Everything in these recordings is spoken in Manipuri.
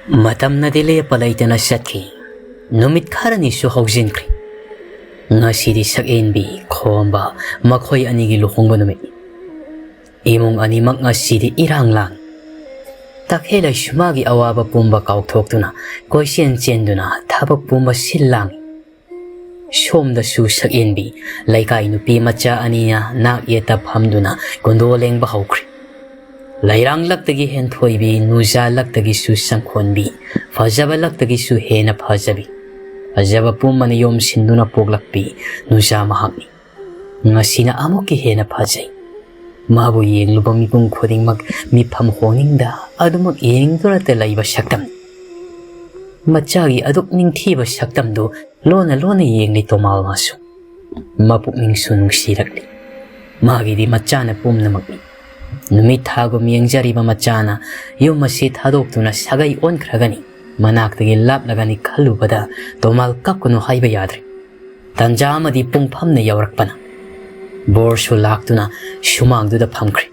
Matamnadi lepa laytana satki. Numit kharanisu hawjinkri. Ngasidi sakenbi khomba makhoy anigi lukhongba numit. Imong animak ngasidi iranglang. Takhelay sumagi awaba pumba kauktoktuna koisyen chenduna tabak pumba sillang. Somdasu sakenbi laikay nupi macha aniya nak yetap hamduna gondoleng bahawkri. Lairang laktagi henthoybi nuja laktagi su sangkhonbi fajaba laktagi su hena fajabi fajaba pumana yom sinduna poglakpi nuja mahakni ngasina amuki hena fajai mabu yengluba mipung khodingmak mifam honingda adumak yengduna te laiba saktam machagi aduk ningthiba saktamdu lona yengli tomal masu mapukning su nungsirakli magidi machana pumnamakni Numit hagom yengjariba machana yum masi thadokuna sagai onkragani manaktagi laplagani khalubada tomal kapkunu haiba yadri tanja amadi pungphamna yawrakpana borsu laktuna shumangduda phamkri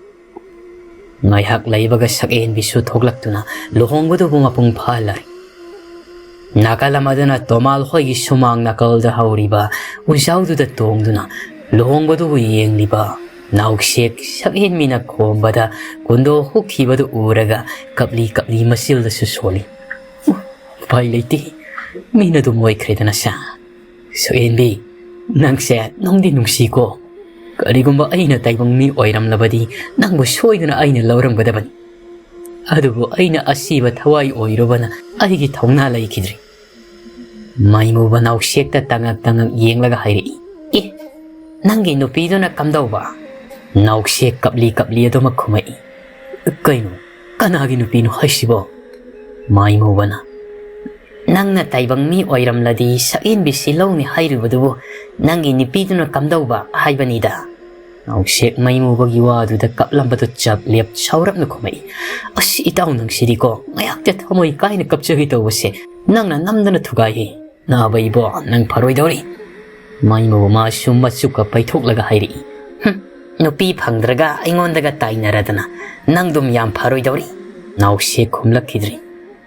ngaihak laibaga saken bisu thoklaktuna lohongbudu mapung phalari nakalamadana tomal hoigi sumang nakalda hauriba unjaududa tongduna lohongbudu yengliba Nauksek sakin mina kombada kundo hukibadu uraga kapli masil da susoli. Pailiti mina dumoy kredana sa. So enbi nang set nong di nungsi ko. Karigumba ay na taybang mi oiram labadi nang busoy na ay na laurang badaban. Adubo ay na asiba taway oiro ba na ay gitaw na lay kidri. May mo ba nauksek ta tangag yeng laga hayri. Nang ginupido na kamdaw ba? Nauksek kapli ado magkumai. Kaino, kanagi nupino haisibo. May mo ba na? Nang nataybang mi oiram ladi sa inbisilaw ni hayrubadubo nang inipido na kamdaw ba haybanida. Nauksek may mo bagiwado da kaplambado chap liap saurap na kumai. As itaw nang siriko, ngayak tet hamoy kay na kapsagitaw wasi nang nanamda na tugay. Nabay bo nang paroy dawri. May mo masumasuka paitok laga hayri. Nupi phangdraga aingondaga tainaradana nangdum yam pharoi dawri naukse khumlakidri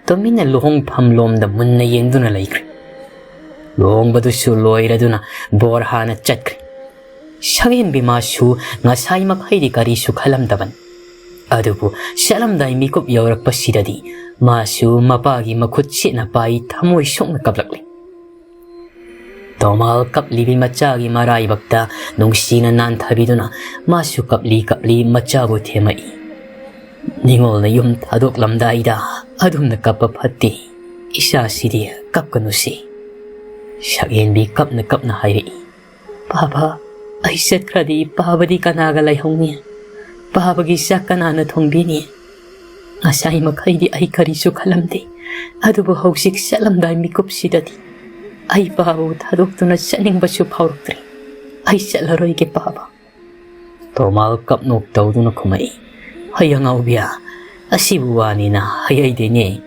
tomina lohong phamlomda munna yengduna laikri lohong badu su loiraduna bor hana chatkri sagen bima su ngasai makhairi kari su khalamdaban adubu salamdai mikup yawrak pasidadi masu mapagi makhut china pai thamoi sokna kaplakli Tomal kapli machagi marai bakta nungsina nan thabiduna masu kapli machabu themai ningol na yum thadok lamdaida adum na kapapati isa sidi kapkanusi sagen bi kapna hairi baba ai set kradi babadi kanaga lai hongni babagi sakana na thongbini asai makhaidi ai karisu khalamde adubu hausik salamdai mikup sidati Ay babu thadok tu na saning basu paurukri. Ay salaroy ke baba. Tomal kapnok daw tu na kumai. Hayang aubia. Asibuwani na hayay dinye.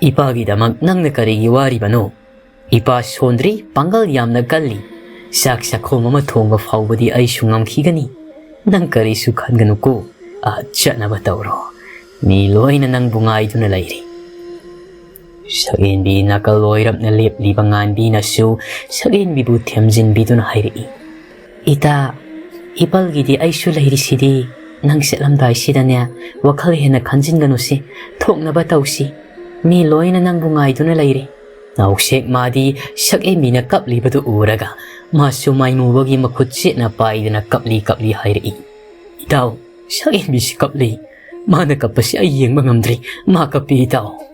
Ipagi damag nang nakarigiwari bano. Ipa sondri panggal yam na gali. Saksak ko mamatong mafawadi ay sungam kigani. Nang karisukhan ganuko. At siya na batawro. Niloy na nang bungay tu na layri. Sagen bi nakaloirap na lip libangan bi na su sagen bi butiamjin bi dun hayri ita ipal gidi ay su layri sidi nang selamdai sidanya wakal hena kanjin ganusi thok na batawsi mi loina nang bungay dun layri nauksek madi sagen bi na kapli badu uraga masu may mubagi makutsi na pai na kapli hayri itaw sagen bi si kapli mana kapasi ay yeng mangamdri makapi itaw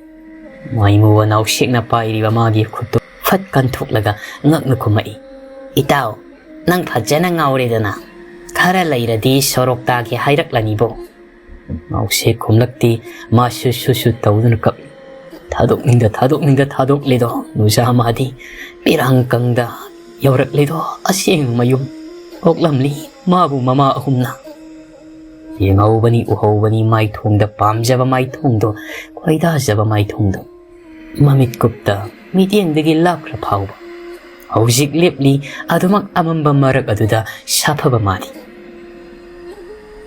May muwa nauksik na pairiba magi kuto fat kantok laga ngak na kumai. Itaw, nang padya na ngaure dana. Kara layra di sorok tagi hayrak lanibo. Nauksik kumlakti masususu tawdo na kapi. Tadok ninda lido. Nusa hamadi pirang kangda yawrak lido asyeng mayum. Oklamli mabu mama ahum na. Yengaw bani uhaw bani may thongda pamjaba may thongdo kwaida jaba may thongdo. Mamit kupta mitiyang dagi lapra pawba. Hausik lipli adumak amamba marak aduda sapaba madi.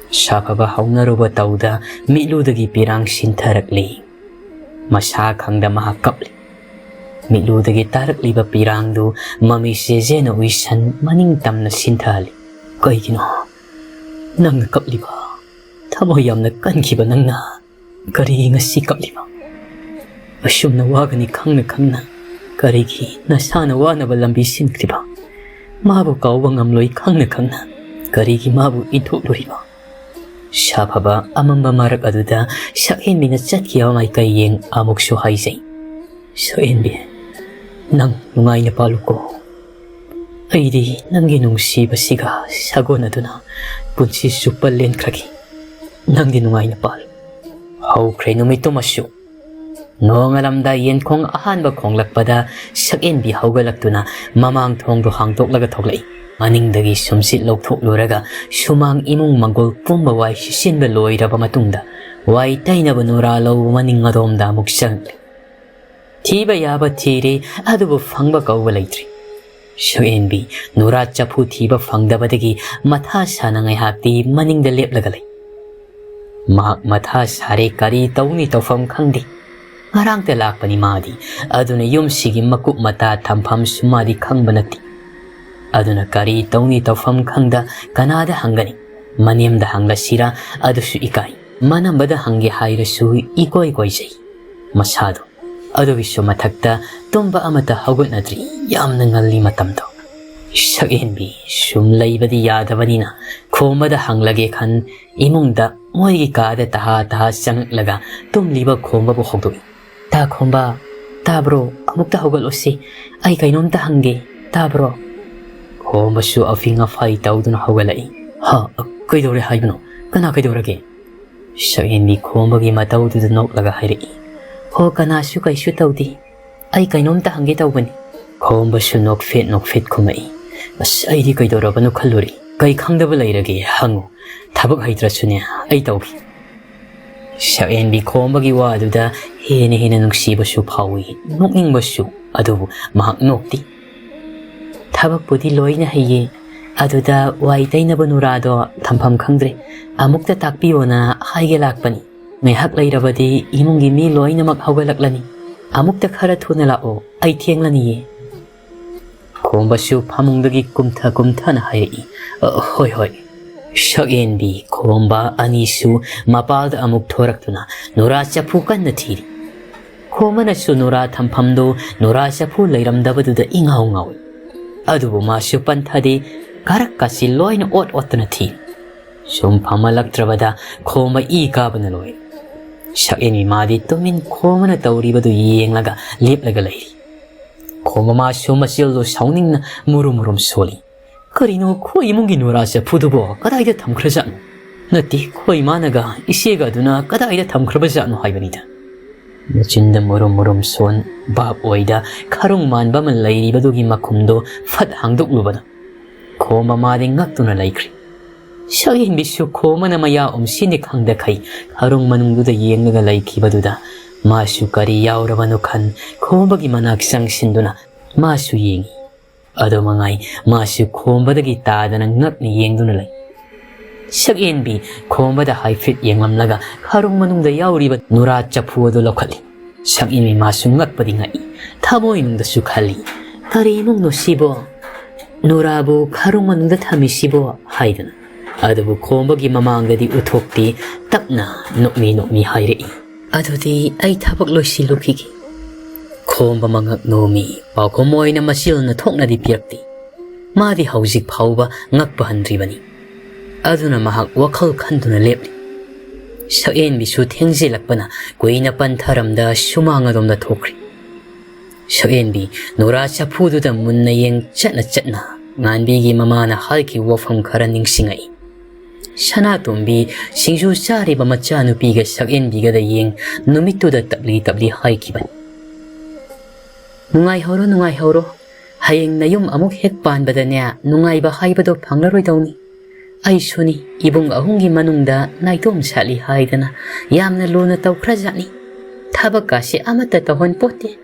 Sapaba haungaruba tawda milu dagi pirang sintarakli. Masa khangda mahak kapli. Mitludagi tarakliba pirangdu mami sejena uisan maning tamna sinthali. Kaigino, nangna kapliba. Thamo yamna kankiba nangna. Kari ngasi kapliba. Asumna wagani khangna. Karigi nasana wanaba lambi sinkriba. Mabu kauba ngamloi khangna. Karigi mabu ithukluriba. Shapaba amamba marak aduda Sakhenbi na chatkiyaw may kayeng amukso haisay. Sakhenbi, nang nungay na palo ko. Ay di nang ginungsiba siga sago na doon na punsi supalen kraki. Nang dinungay na palo. How kray numito masyo. Noong alamda yen kong ahan ba kong lakpada Sakhenbi hawgalak doon na mamang tong dohang toklaga toklay. Maningdagi sumsit logthukluraga sumang imong manggol pumbaway sisinba loiraba matungda way tainaba nuralaw maning adomda muksang. Tiba yaba tiri adubo fangba kauba laytri. Sakhenbi nuratsa pu tiba fangdabadagi matasa na ngay hakti maningda leplagalay. Mahak matasa re kari tawni tawfam kangdi. Ngarang talak pa ni Madi aduna yumsigi makup mata tampam sumadi kang banati. Aduna kari tawni tawfam khangda kanada hangani maniamda hangla sira adusu ikai manambada hangi hairasu ikoi koisai masado adu wiso mathakta tomba amata hagunadri yamna ngalli matamdo Sakhenbi sum laibadi yadabanina khomada hanglage khan imungda moigi kada taha sanglaga tumliba khomba bu hogdoi ta khomba tabro amukta hogalosi ai kainomta hange tabro Khombasu afinga fai tawduna hawgalai. Ha, kaidore haibno. Kana kaidorage. Sakhenbi khombagi matawduda noklaga hairei. Ho kanasu kaisu tawdi. Ai kainomta hange tawbani. Khombasu nokfet khumai. As aidi kaidorabanu khalluri. Kai khangdaba lairage hangu. Thabak haidrasune ai tawbi. Sakhenbi khombagi waduda hena nungsibasu phawi. Nokningbasu adubu mahak nokti. Tabak pudi loina haye aduda waitainaba nurado thampam khangdre amukta takpiyona haige lakpani ngai hak lairabadi imungi mi loina mak hawgalaklani amukta khara thuna lao ai thienglani ye khombasu phamungdagi kumtha na hairei hoi Sakhenbi khomba anisu mapalda amuk thoraktuna nura chapu kanna thiri khomana su nura thampamdo nura chapu leiramdabaduda ingau adubu masu panthadi karakasi loina otna thi sum phamalaktrabada khoma kabana loi Sakhenbi madi tumin khomana tawribadu yenglaga leplaga lairi khoma masu masildo sauningna murum soli karino khoi mungi nurasa phudubo kadaida thamkhrajan nati khoi managa isega duna kadaida thamkhrabajan haibanida Machinda murum son bab oida karung man baman lairi badugi makumdo fat hangduk lubana. Khoma madi ngaktuna laikri. Sakhenbi su khoma na maya sinik hangda kai karung manungduda yengaga laiki baduda. Masu kari yaurabanu kan khomagi manak sang sinduna masu yengi. Ado mangai masu khombadagi tadana ngakni yengduna lai. Sakhenbi khombada haifit yenglamlaga karung manungda yauriba nura chapuado lokali. Sakhenbi masu ngakpadi ngai thamo inungda sukhali kari imungno sibo nurabu karung manungda thami sibo haidana adubu khombagi mamangdadi uthokti tapna nokmi hairei adudi ai thabak loisilukigi khomba mangak nomi pakomoina masilna thoknadi piakti madi haujik phauba ngakpa handribani aduna mahak wakhal khanduna lepli Sakhenbi su thengzilakpana koina pantharamda sumangadomda thokri Sakhenbi nura chapududa munna yeng chatna nganbigi mamana halki wafam khara ningsingai Sanatombi singsu sariba machanupiga Sakhenbiga da yeng numituda tabli haikibani Nungai horo hayeng nayum amuk hekpanbada niya nungai ba haibado phanglaroi dawni Aisuni ibung ahungi manungda naidom sali haidana yamna luna tawkrajani thabakasi amata tahon pote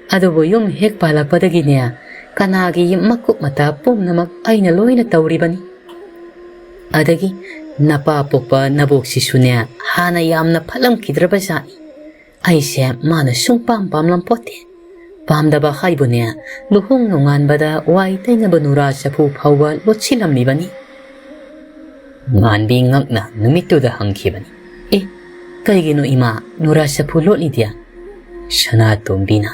adubo yum hek palakpadagi niya kanagi makup mata pumnamak aina loina tawribani adagi napapokpa nabok sisunya hana yamna phalam kidrabasani ꯑꯩꯁꯦ ꯃꯥꯅ ꯁꯨꯡꯄꯥꯝ ꯄꯥꯝꯂꯝꯄꯣꯠꯇꯦ ꯄꯥꯝꯗꯕ ꯍꯥꯏꯕꯨꯅꯦ ꯂꯨꯍꯣꯡ ꯅꯣꯡꯉꯥꯟꯕꯗ ꯋꯥꯏ ꯇꯩꯅꯕ ꯅꯨꯔꯥ ꯆꯐꯨ ꯐꯥꯎꯕ ꯂꯣꯠꯁꯤꯜꯂꯝꯂꯤꯕꯅꯤ ꯉꯥꯟꯕꯤ ꯉꯛꯅ ꯅꯨꯃꯤꯠꯇꯨꯗ ꯍꯪꯈꯤꯕꯅꯤ ꯑꯦ ꯀꯩꯒꯤꯅꯣ ꯏꯃꯥ ꯅꯨꯔꯥ ꯆꯐꯨ ꯂꯣꯠꯂꯤꯗꯤ ꯁꯅꯥꯇꯣꯝꯕꯤꯅ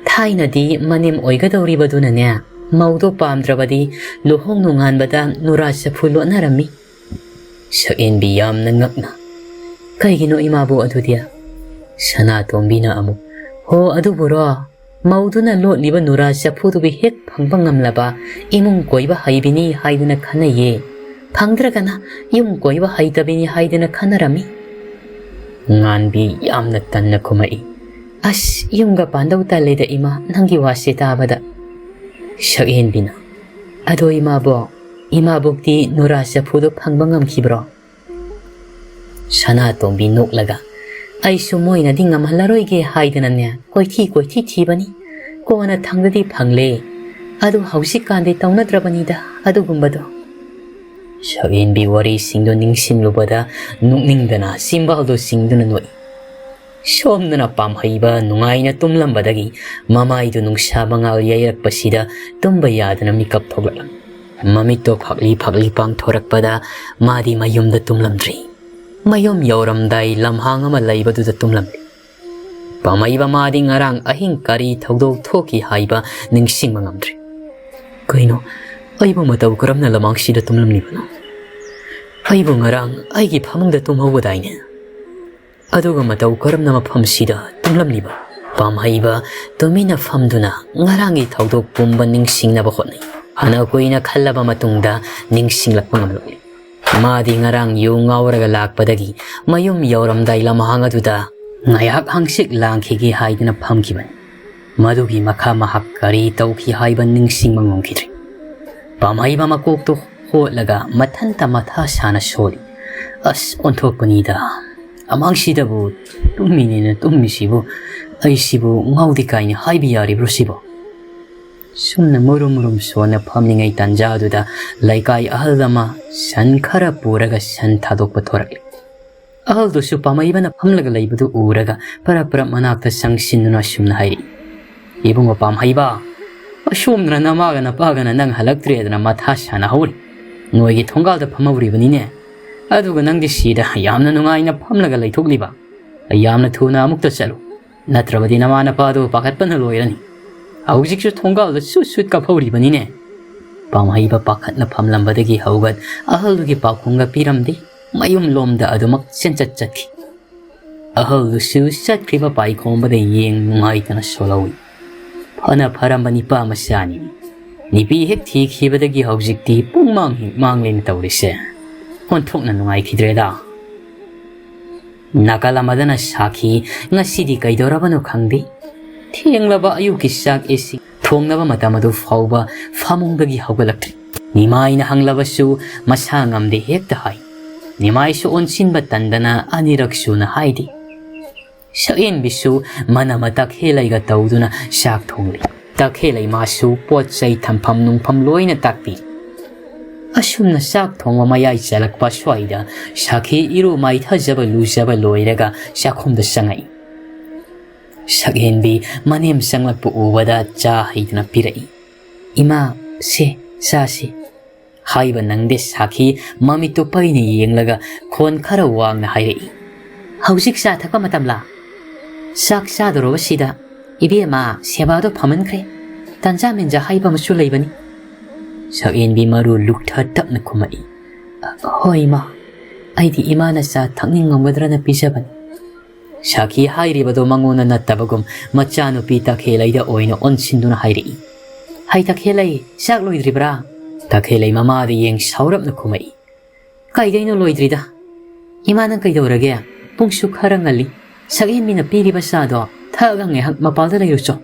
ꯊꯥꯏꯅꯗꯤ ꯃꯅꯦꯝ ꯑꯣꯏꯒꯗꯧꯔꯤꯕꯗꯨꯅꯅꯦ ꯃꯧꯗꯣ ꯄꯥꯝꯗ꯭ꯔꯕꯗꯤ ꯂꯨꯍꯣꯡ ꯅꯣꯡꯉꯥꯟꯕꯗ ꯅꯨꯔꯥ ꯆꯐꯨ ꯂꯣꯠꯅꯔꯝꯃꯤ ꯁꯛꯍꯦꯟꯕꯤ ꯌꯥꯝꯅ ꯉꯛꯅ ꯀꯩꯒꯤꯅꯣ ꯏꯃꯥꯕꯨ ꯑꯗꯨꯗꯤ ꯁꯅꯥꯇꯣꯝꯕꯤꯅ ꯑꯃꯨꯛ ꯍꯣ ꯑꯗꯨꯕꯨꯔꯣ ꯃꯧꯗꯨꯅ ꯂꯣꯠꯂꯤꯕ ꯅꯨꯔꯥ ꯆꯐꯨꯗꯨꯕꯨ ꯍꯦꯛ ꯐꯪꯕ ꯉꯝꯂꯕ ꯏꯃꯨꯡ ꯀꯣꯏꯕ ꯍꯩꯕꯤꯅꯤ ꯍꯥꯏꯗꯨꯅ ꯈꯟꯅꯩꯌꯦ ꯐꯪꯗ꯭ꯔꯒꯅ ꯌꯨꯝ ꯀꯣꯏꯕ ꯍꯩꯇꯕꯤꯅꯤ ꯍꯥꯏꯗꯨꯅ ꯈꯟꯅꯔꯝꯃꯤ ꯉꯥꯟꯕꯤ ꯌꯥꯝꯅ ꯇꯟꯅ ꯈꯨꯝꯃꯛꯏ ꯑꯁ ꯌꯨꯝꯒ ꯄꯥꯟꯗꯧ ꯇꯜꯂꯦꯗ ꯏꯃꯥ ꯅꯪꯒꯤ ꯋꯥꯁꯦ ꯇꯥꯕꯗ ꯁꯛꯍꯦꯟꯕꯤꯅ ꯑꯗꯣ ꯏꯃꯥꯕꯣꯛꯇꯤ ꯅꯨꯔꯥ ꯆꯐꯨꯗꯣ ꯐꯪꯕ ꯉꯝꯈꯤꯕ꯭ꯔꯣ ꯁꯅꯥꯇꯣꯝꯕꯤ ꯅꯣꯛꯂꯒ ꯑꯩꯁꯨ ꯃꯣꯏꯅꯗꯤ ꯉꯝꯍꯜꯂꯔꯣꯏꯒꯦ ꯍꯥꯏꯗꯅꯅꯦ ꯀꯣꯏꯊꯤ ꯊꯤꯕꯅꯤ ꯀꯣꯟꯅ ꯊꯪꯗꯗꯤ ꯐꯪꯂꯦ ꯑꯗꯨ ꯍꯧꯖꯤꯛꯀꯥꯟꯗꯤ ꯇꯧꯅꯗ꯭ꯔꯕꯅꯤꯗ ꯑꯗꯨꯒꯨꯝꯕꯗꯣ ꯁꯛꯍꯦꯟꯕꯤ ꯋꯥꯔꯤꯁꯤꯡꯗꯣ ꯅꯤꯡꯁꯤꯡꯂꯨꯕꯗ ꯅꯣꯛꯅꯤꯡꯗꯅ ꯆꯤꯝꯕꯥꯜꯗꯣ ꯆꯤꯡꯗꯨꯅ ꯅꯣꯛꯏ ꯁꯣꯝꯗꯅ ꯄꯥꯝꯍꯩꯕ ꯅꯨꯡꯉꯥꯏꯅ ꯇꯨꯝꯂꯝꯕꯗꯒꯤ ꯃꯃꯥꯏꯗꯨ ꯅꯨꯡꯁꯥ ꯃꯉꯥꯜ ꯌꯩꯔꯛꯄꯁꯤꯗ ꯇꯨꯝꯕ ꯌꯥꯗꯅ ꯃꯤꯀꯞ ꯊꯣꯛꯂꯛꯂꯝꯃꯤ ꯃꯃꯤꯠꯇꯣ ꯐꯛꯂꯤ ꯄꯥꯡꯊꯣꯔꯛꯄꯗ ꯃꯥꯗꯤ ꯃꯌꯨꯝꯗ ꯇꯨꯝꯂꯝꯗ꯭ꯔꯤ ꯃꯌꯨꯝ ꯌꯧꯔꯝꯗꯥꯏ ꯂꯝꯍꯥꯡ ꯑꯃ ꯂꯩꯕꯗꯨꯗ ꯇꯨꯝꯂꯝꯂꯤ ꯄꯥꯝꯍꯩꯕ ꯃꯥꯗꯤ ꯉꯔꯥꯡ ꯑꯍꯤꯡ ꯀꯔꯤ ꯊꯧꯗꯣꯛ ꯊꯣꯛꯈꯤ ꯍꯥꯏꯕ ꯅꯤꯡꯁꯤꯡꯕ ꯉꯝꯗ꯭ꯔꯤ ꯀꯩꯅꯣ ꯑꯩꯕꯨ ꯃꯇꯧ ꯀꯔꯝꯅ ꯂꯃꯥꯡꯁꯤꯗ ꯇꯨꯝꯂꯝꯂꯤꯕꯅꯣ ꯑꯩꯕꯨ ꯉꯔꯥꯡ ꯑꯩꯒꯤ ꯐꯃꯨꯡꯗ ꯇꯨꯝꯍꯧꯕꯗꯥꯏꯅꯦ ꯑꯗꯨꯒ ꯃꯇꯧ ꯀꯔꯝꯅ ꯃꯐꯝꯁꯤꯗ ꯇꯨꯝꯂꯝꯂꯤꯕ ꯄꯥꯝꯍꯩꯕ ꯇꯨꯃꯤꯟꯅ ꯐꯝꯗꯨꯅ ꯉꯔꯥꯡꯒꯤ ꯊꯧꯗꯣꯛ ꯄꯨꯝꯕ ꯅꯤꯡꯁꯤꯡꯅꯕ ꯍꯣꯠꯅꯩ ꯐꯅ ꯀꯨꯏꯅ ꯈꯜꯂꯕ ꯃꯇꯨꯡꯗ ꯅꯤꯡꯁꯤꯡꯂꯛꯄ ꯉꯝꯂꯛꯂꯤ ꯃꯥꯗꯤ ꯉꯔꯥꯡ ꯌꯨ ꯉꯥꯎꯔꯒ ꯂꯥꯛꯄꯗꯒꯤ ꯃꯌꯨꯝ ꯌꯧꯔꯝꯗꯥꯏ ꯂꯝꯍꯥꯡ ꯑꯗꯨꯗ ꯉꯥꯏꯍꯥꯛ ꯍꯪꯆꯤꯠ ꯂꯥꯡꯈꯤꯒꯦ ꯍꯥꯏꯗꯨꯅ ꯐꯝꯈꯤꯕꯅꯤ ꯃꯗꯨꯒꯤ ꯃꯈꯥ ꯃꯍꯥꯛ ꯀꯔꯤ ꯇꯧꯈꯤ ꯍꯥꯏꯕ ꯅꯤꯡꯁꯤꯡꯕ ꯉꯝꯈꯤꯗ꯭ꯔꯤ ꯄꯥꯝꯍꯩꯕ ꯃꯀꯣꯛꯇꯨ ꯍꯣꯠꯂꯒ ꯃꯊꯟꯇ ꯃꯊꯥ ꯁꯥꯅ ꯁꯣꯜꯂꯤ ꯑꯁ ꯑꯣꯟꯊꯣꯛꯄꯅꯤꯗ ꯑꯃꯥꯡꯁꯤꯗꯕꯨ ꯇꯨꯝꯃꯤꯅꯦꯅ ꯇꯨꯝꯃꯤꯁꯤꯕꯨ ꯑꯩꯁꯤꯕꯨ ꯉꯥꯎꯗꯤ ꯀꯥꯏꯅ ꯍꯥꯏꯕ ꯌꯥꯔꯤꯕ꯭ꯔꯣ ꯁꯤꯕꯣ ꯁꯨꯝꯅ ꯃꯨꯔꯨꯝ ꯁꯣꯟꯅ ꯐꯝꯂꯤꯉꯩ ꯇꯥꯟꯖꯥꯗꯨꯗ ꯂꯩꯀꯥꯏ ꯑꯍꯜ ꯑꯃ ꯁꯟ ꯈꯔ ꯄꯨꯔꯒ ꯁꯟ ꯊꯥꯗꯣꯛꯄ ꯊꯣꯔꯛꯂꯤ ꯑꯍꯜꯗꯨꯁꯨ ꯄꯥꯝꯍꯩꯕꯅ ꯐꯝꯂꯒ ꯂꯩꯕꯗꯨ ꯎꯔꯒ ꯄꯔꯞ ꯃꯅꯥꯛꯇ ꯆꯪꯁꯤꯟꯗꯨꯅ ꯑꯁꯨꯝꯅ ꯍꯥꯏꯔꯛꯏ ꯏꯕꯨꯡꯉꯣ ꯄꯥꯝꯍꯩꯕ ꯑꯁꯣꯝꯗꯅ ꯅꯃꯥꯒ ꯅꯄꯥꯒꯅ ꯅꯪ ꯍꯜꯂꯛꯇ꯭ꯔꯦꯗꯅ ꯃꯊꯥ ꯁꯥꯅꯍꯧꯔꯤ ꯅꯣꯏꯒꯤ ꯊꯣꯡꯒꯥꯜꯗ ꯐꯝꯍꯧꯔꯤꯕꯅꯤꯅꯦ ꯑꯗꯨꯒ ꯅꯪꯗꯤ ꯁꯤꯗ ꯌꯥꯝꯅ ꯅꯨꯡꯉꯥꯏꯅ ꯐꯝꯂꯒ ꯂꯩꯊꯣꯛꯂꯤꯕ ꯌꯥꯝꯅ ꯊꯨꯅ ꯑꯃꯨꯛꯇ ꯆꯠꯂꯨ ꯅꯠꯇ꯭ꯔꯕꯗꯤ ꯅꯃꯥ ꯅꯄꯥꯗꯨ ꯄꯥꯈꯠꯄꯅ ꯂꯣꯏꯔꯅꯤ ꯍꯧꯖꯤꯛꯁꯨ ꯊꯣꯡꯒꯥꯜꯗ ꯁꯨꯠ ꯀꯥꯞꯍꯧꯔꯤꯕꯅꯤꯅꯦ ꯄꯥꯝꯍꯩꯕ ꯄꯥꯈꯠꯅ ꯐꯝꯂꯝꯕꯗꯒꯤ ꯍꯧꯒꯠ ꯑꯍꯜꯗꯨꯒꯤ ꯄꯥꯎꯈꯨꯝꯒ ꯄꯤꯔꯝꯗꯦ ꯃꯌꯨꯝ ꯂꯣꯝꯗ ꯑꯗꯨꯃꯛ ꯆꯠꯈꯤ ꯑꯍꯜꯗꯨꯁꯨ ꯆꯠꯈ꯭ꯔꯤꯕ ꯄꯥꯏꯈꯣꯝꯕꯗ ꯌꯦꯡ ꯅꯨꯡꯉꯥꯏꯇꯅ ꯁꯣꯜꯍꯧꯏ ꯐꯅ ꯐꯔꯝꯕ ꯅꯤꯄꯥ ꯃꯆꯥꯅꯤ ꯅꯨꯄꯤ ꯍꯦꯛ ꯊꯤꯈꯤꯕꯗꯒꯤ ꯍꯧꯖꯤꯛꯇꯤ ꯄꯨꯡꯃꯥꯡꯂꯦꯅ ꯇꯧꯔꯤꯁꯦ ꯑꯣꯟꯊꯣꯛꯅ ꯅꯨꯡꯉꯥꯏꯈꯤꯗ꯭ꯔꯦꯗ ꯅꯥꯀꯜ ꯑꯃꯗꯅ ꯁꯥꯈꯤ ꯉꯁꯤꯗꯤ ꯀꯩꯗꯧꯔꯕꯅꯣ ꯈꯪꯗꯦ ꯊꯦꯡꯂꯕ ꯑꯌꯨꯛꯀꯤ ꯆꯥꯛ ꯏꯁꯤꯡ ꯊꯣꯡꯅꯕ ꯃꯇꯝ ꯑꯗꯨ ꯐꯥꯎꯕ ꯐꯃꯨꯡꯗꯒꯤ ꯍꯧꯒꯠꯂꯛꯇ꯭ꯔꯤ ꯅꯤꯃꯥꯏꯅ ꯍꯪꯂꯕꯁꯨ ꯃꯁꯥ ꯉꯝꯗꯦ ꯍꯦꯛꯇ ꯍꯥꯏ ꯅꯤꯃꯥꯏꯁꯨ ꯑꯣꯟꯁꯤꯟꯕ ꯇꯟꯗꯅ ꯑꯅꯤꯔꯛ ꯁꯨꯅ ꯍꯥꯏꯗꯦ ꯁꯛꯍꯦꯟꯕꯤꯁꯨ ꯃꯅꯝ ꯇꯛꯍꯦꯜꯂꯩꯒ ꯇꯧꯗꯨꯅ ꯆꯥꯛ ꯊꯣꯡꯂꯤ ꯇꯛꯍꯦꯜꯂꯩ ꯃꯥꯁꯨ ꯄꯣꯠ ꯆꯩ ꯊꯝꯐꯝ ꯅꯨꯡꯐꯝ ꯂꯣꯏꯅ ꯇꯥꯛꯄꯤ ꯑꯁꯨꯝꯅ ꯆꯥꯛ ꯊꯣꯡꯕ ꯃꯌꯥꯏ ꯆꯜꯂꯛꯄ ꯁ꯭ꯋꯥꯏꯗ ꯁꯥꯈꯤ ꯏꯔꯨ ꯃꯥꯏꯊꯖꯕ ꯂꯨꯖꯕ ꯂꯣꯏꯔꯒ ꯆꯥꯛꯈꯨꯝꯗ ꯆꯪꯉꯛꯏ ꯁꯛꯍꯦꯟꯕꯤ ꯃꯅꯦꯝ ꯆꯪꯂꯛꯄ ꯎꯕꯗ ꯆꯥ ꯍꯩꯗꯨꯅ ꯄꯤꯔꯛꯏ ꯏꯃꯥ ꯁꯦ ꯆꯥꯁꯤ ꯍꯥꯏꯕ ꯅꯪꯗꯦ ꯁꯥꯈꯤ ꯃꯃꯤꯠꯇꯨ ꯄꯩꯅ ꯌꯦꯡꯂꯒ ꯈꯣꯟ ꯈꯔ ꯋꯥꯡꯅ ꯍꯥꯏꯔꯛꯏ ꯍꯧꯖꯤꯛ ꯆꯥ ꯊꯛꯄ ꯃꯇꯝꯂꯥ ꯆꯥꯛ ꯆꯥꯗꯣꯔꯕꯁꯤꯗ ꯏꯕꯦꯝꯃ ꯁꯦꯕꯥꯗꯣ ꯐꯃꯟꯈ꯭ꯔꯦ ꯇꯟꯖꯥ ꯃꯦꯟꯖꯥ ꯍꯥꯏꯕ ꯑꯃꯁꯨ ꯂꯩꯕꯅꯤ ꯁꯛꯍꯦꯟꯕꯤ ꯃꯔꯨ ꯂꯨꯛꯊ ꯇꯞꯅ ꯈꯨꯝꯃꯛꯏ ꯍꯣꯏ ꯏꯃꯥ ꯑꯩꯗꯤ ꯏꯃꯥꯅ ꯆꯥ ꯊꯛꯅꯤꯡꯉꯝꯒꯗ꯭ꯔꯅ ꯄꯤꯖꯕꯅꯤ ꯁꯥꯈꯤ ꯍꯥꯏꯔꯤꯕꯗꯣ ꯃꯉꯣꯟꯗ ꯅꯠꯇꯕꯒꯨꯝ ꯃꯆꯥꯅꯨꯄꯤ ꯇꯛꯍꯦꯜꯂꯩꯗ ꯑꯣꯏꯅ ꯑꯣꯟꯁꯤꯟꯗꯨꯅ ꯍꯥꯏꯔꯛꯏ ꯍꯩ ꯇꯛꯍꯦꯜꯂꯩ ꯆꯥꯛ ꯂꯣꯏꯗ꯭ꯔꯤꯕ꯭ꯔꯥ ꯇꯛꯍꯦꯜꯂꯩ ꯃꯃꯥꯗ ꯌꯦꯡ ꯁꯥꯎꯔꯞꯅ ꯈꯨꯝꯃꯛꯏ ꯀꯩꯗꯩꯅꯣ ꯂꯣꯏꯗ꯭ꯔꯤꯗ ꯏꯃꯥ ꯅꯪ ꯀꯩꯗꯧꯔꯒꯦ ꯄꯨꯡꯁꯨ ꯈꯔ ꯉꯜꯂꯤ ꯁꯛꯍꯦꯟꯕꯤꯅ ꯄꯤꯔꯤꯕ ꯆꯥꯗꯣ ꯊꯛꯑꯒ ꯉꯥꯏꯍꯥꯛ ꯃꯄꯥꯜꯗ ꯂꯩꯔꯨꯆꯣ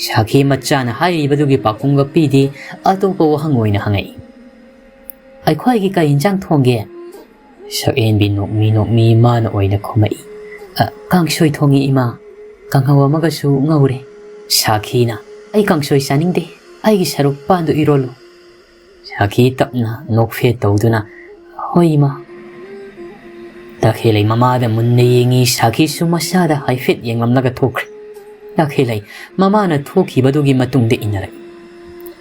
ꯁꯥꯈꯤ ꯃꯆꯥꯅ ꯍꯥꯏꯔꯤꯕꯗꯨꯒꯤ ꯄꯥꯎꯈꯨꯝꯒ ꯄꯤꯗꯦ ꯑꯇꯣꯞꯄ ꯋꯥꯍꯪ ꯑꯣꯏꯅ ꯍꯪꯉꯛꯏ ꯑꯩꯈꯣꯏꯒꯤ ꯀꯩ ꯏꯟꯖꯥꯡ ꯊꯣꯡꯒꯦ ꯁꯛꯍꯦꯟꯕꯤ ꯅꯣꯛꯃꯤ ꯃꯥꯅ ꯑꯣꯏꯅ ꯈꯨꯝꯃꯛꯏ ꯀꯥꯡꯁꯣꯏ ꯊꯣꯡꯉꯤ ꯏꯃꯥ ꯀꯥꯡꯍꯧ ꯑꯃꯒꯁꯨ ꯉꯧꯔꯦ ꯁꯥꯈꯤꯅ ꯑꯩ ꯀꯥꯡꯁꯣꯏ ꯆꯥꯅꯤꯡꯗꯦ ꯑꯩꯒꯤ ꯁꯔꯨꯛ ꯄꯥꯟꯗꯨ ꯏꯔꯣꯜꯂꯨ ꯁꯥꯈꯤ ꯇꯞꯅ ꯅꯣꯛꯐꯦꯠ ꯇꯧꯗꯨꯅ ꯍꯣꯏ ꯏꯃꯥ Takhelai mama da munna yengi Sakhi su masada haifet yenglamnaga thokre. Takhelai mama na thoki badugi matungde inare.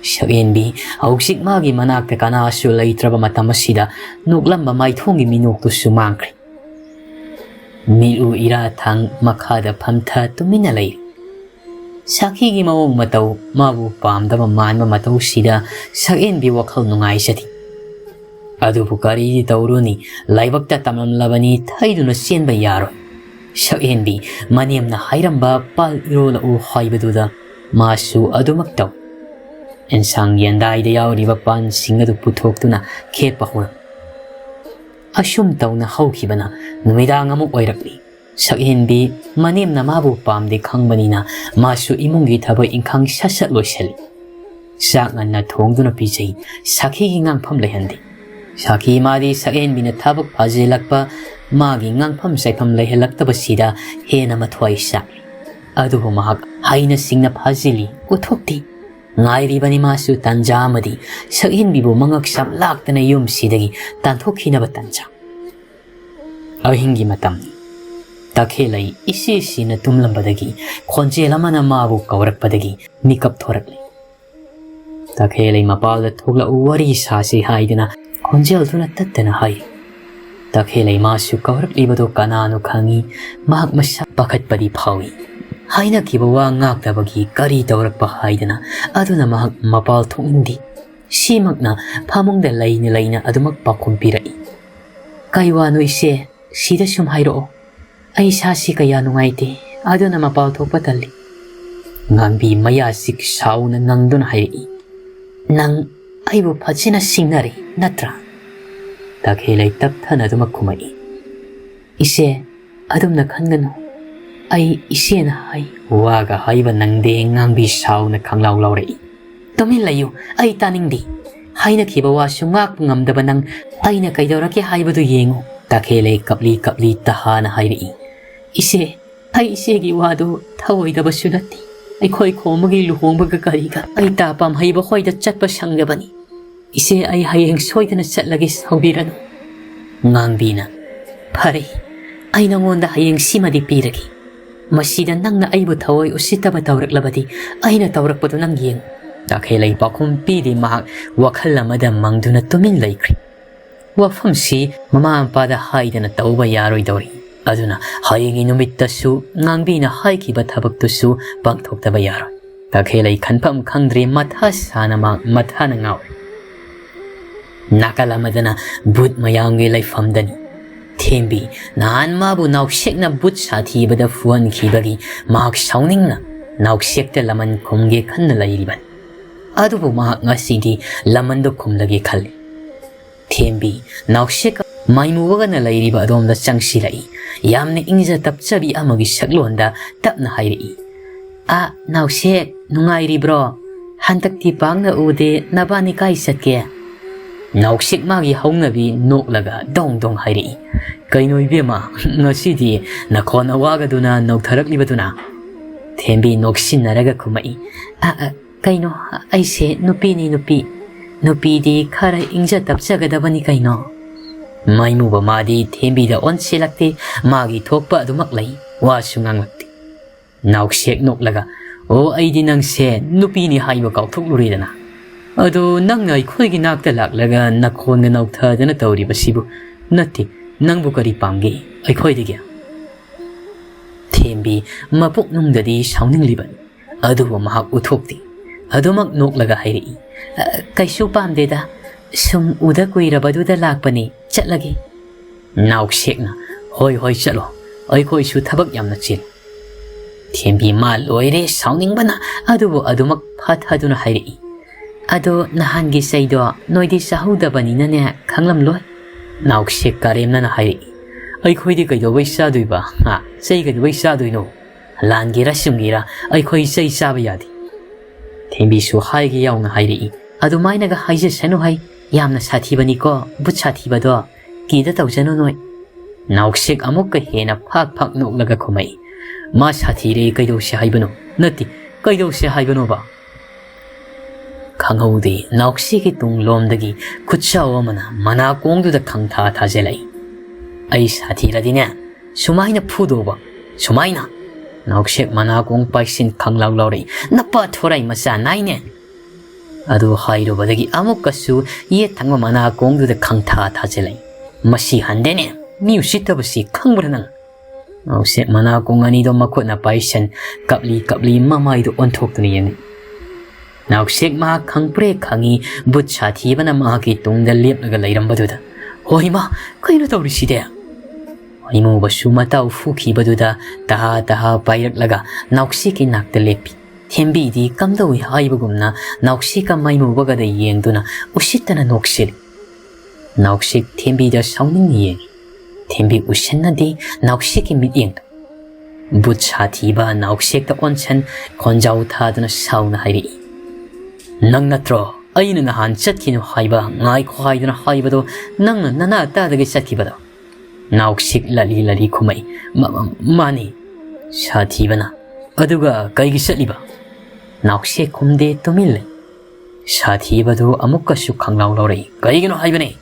Shagenbi auksik magi manakta kana asu laitraba matamasida nuklamba maithongi minoktu sumangkre. Milu ira thang makhada phamtha tumina lai. Sakhi gi mawong matau mabu pamdaba manma matau sida Shagenbi wakhal nungai sati. Adubu kari tauruni laibakta tamamlabani thaiduna sienba yaro. Shagenbi maniamna hairamba pal irola u haibaduda masu adumak tau. Ensang yandai da yauriba pan singadu puthokduna khepa hura. Asum tauna haukibana numidang amuk oirakli. Shagenbi maniamna mabu pamde khangbanina masu imungi thabai inkhang sasat loisali. Saknganna thongduna pijai Sakhi gi ngangpham lehandi. Sakhi madi Shagenbi na thabak phajelakpa magi ngangpham saipham lehelakta sida hena mathwai sak. Adubu mahak haina singna phajeli uthokti. Ngairi bani masu tanja amadi Shagenbi bu mangak sam laktana yum sidagi tanthokhinaba tanja. Ahingi matamni Takhelai isi sina tumlambadagi khonjel amana mabu kawrakpadagi mikap thorakli. Takhelai mapalda thogla wari sasi haidina khonjel thuna tattana hai. Takhelai masu kawraklibado kananu khangi mahak masa pakhatpadi phawi. Haina kibawa ngaktabagi kari tawrakpa haidana aduna mahak mapal thongindi. Simakna phamongda laina adumak pakhumpirai. Kaiwanu ise sida sum hairo. Ai sasi kaya nungaite aduna mapal thokpa talli. Ngambi maya sik sauna nangdun hairi. Nang aibu phajina singnari natra. Takhelai tapthana adumak kumai. Ise adumna khanganu. Ai ise na hai waga haiba nangde ngambi sauna khanglaw lawrei. Tomin layu ai taningdi. Haina kiba wa sungak ngamdaba nang aina kaidorake haibadu yengu. Takhelai kapli tahana hairi. Ise ai ise gi wado thawoidaba sunati. Ai khoi khomagi luhongbaga kariga ai tapam haiba khoida chatpa sanggabani. Ise ai hayeng soidana chatlagi saubiranu. Ngangbina phare ai nangonda hayeng simadi piragi. Masida nangna aibu thawai usitaba tawraklabadi aina tawrakpadu nang yeng. Takhelai pakhum pidi mahak wakhal amada mangduna tumin laikri. Wafam si mama ampada haidana tauba yaroi dori. Aduna hayengi numittasu ngangbina haikiba thabaktusu pangthoktaba yaroi. Takhelai khanpam khangdre matha sanama mathana ngawi. Nakalamadana bud mayangge laifamdani. Thembi nan mabu naushekna but sathi bada fuan khibagi mahak sauningna naushekta laman khumge khanna lairiban. Adubu mahak ngasidi lamando khumlage khali. Thembi nausheka maimuwaga na lairiba adomda changsilai. Yamne ingza tapchabi amagi saklonda tapna hairi. A naushek nungairi bro. Hantakti pangna ude nabani kai satke. Naushik magi hongnabi noklaga dong hairi. Kainoi bema ngasidi nakhon awagaduna nautharaklibatuna. Thembi noksinaraga kumai. Kaino aise nupi di khara ingja tapchagadabani kaino. Maimu bamadi thembi da onselakte magi thokpa adumak lai wasu nganglakti. Naushek noklaga o aidi nangse nupi ni haiba kauthokluridana. Ado nangna ikhoigi nakta laklaga nakhonga nauthadana tawribasibu natti nangbu kari pamge aikhoidege. Thembi mapuk nungdadi sauningliban adubu mahak uthokti. Adumak noklaga hairi. Kaisu pamdeda sum uda kuirabaduda lakpani chatlagi. Naushekna hoi chalo aikhoisu thabak yamna chil. Thembi ma loire sauningbana adubu adumak phathaduna hairi. Ado nahangi saido noidi sahudabani ne khanglam loi. Naushek karemna na hairi. Aikhoidi kaido saduiba ha sei kaido saduino. Langira sumgira aikhoi sei saba yadi. Thembi su haigi yauna hairi. Adu mainaga haije sanu hai yamna sathibani ko but sathibado kida tawjanu noi. Naushek amukka hena phak noklaga khumai. Ma sathire kaido se haibano nati kaido se haibano ba. Khanghaudi Nausheki tung lomdagi khutchaw amana mana kongduda khangtha thajelai. ai sathi ladine sumaina phudoba sumaina naushek mana kong paisin khanglaw lawri napa thorai macha naine adu hairo badagi amuk kasu ye thangma mana kong du de khangtha thajele masi handene miu sitabasi khangbra nang naushek mana kong ani do makot na paisin kapli mamai do onthok tuni yang naushek ma khangpre khangi but sathi bana ma ki tungda lep laga leiram baduda hoima kaino tawri side aimu basu matau fuki baduda taha pairak laga nauksi ki nakta lepi thembi di kamdawi haibagumna nauksi ka maimu baga da yengduna usitana noksil nauksi thembi da sauning yeng thembi usenna di nauksi ki mityeng but sathi ba nauksi ta onchen khonjau tha duna sauna hairi nang natro aina na han chatkinu haiba ngai khwai duna haibado nang nana ta daga chatkibado nauksik lali khumai mani sathi bana aduga kaigi satliba nauksik khumde tumille sathi badu amukka su khanglaw lawrei kaigino haibane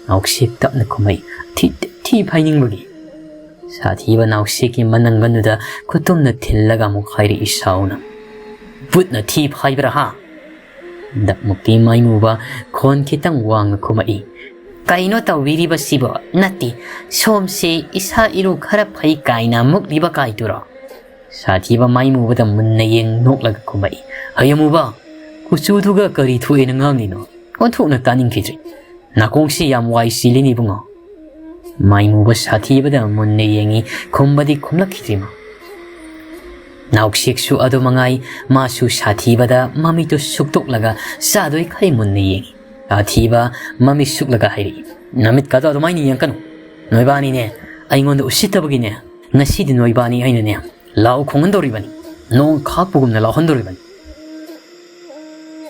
nauksik tapna khumai thi phaining bagi sathi ba nauksik ki mananganuda kutumna thillaga muk khairi isauna putna thi phaibra ha dakmukti maimu ba khon kitang wang khumai kaino tawiri ba sibo nati somse isa iru khara phai kaina muk liba kai turo sathi ba maimu ba da munna yeng noklag khumai hayamu ba kuchu duga kari thu ena ngangni no onthuk na taning khitri nakong si yam wai silini bungo maimu ba sathi ba da munna yengi khombadi khumlak khitri ma nauksik su adu mangai ma su sathi ba da mami to suktok laga sadoi khai munna yengi Athiba mami suklaga hairi namit kado adumai ni yankanu noibani ne aingonda usitabagine ngasi di noibani aina ne lau khongandoribani nong khapugumna lau hondoribani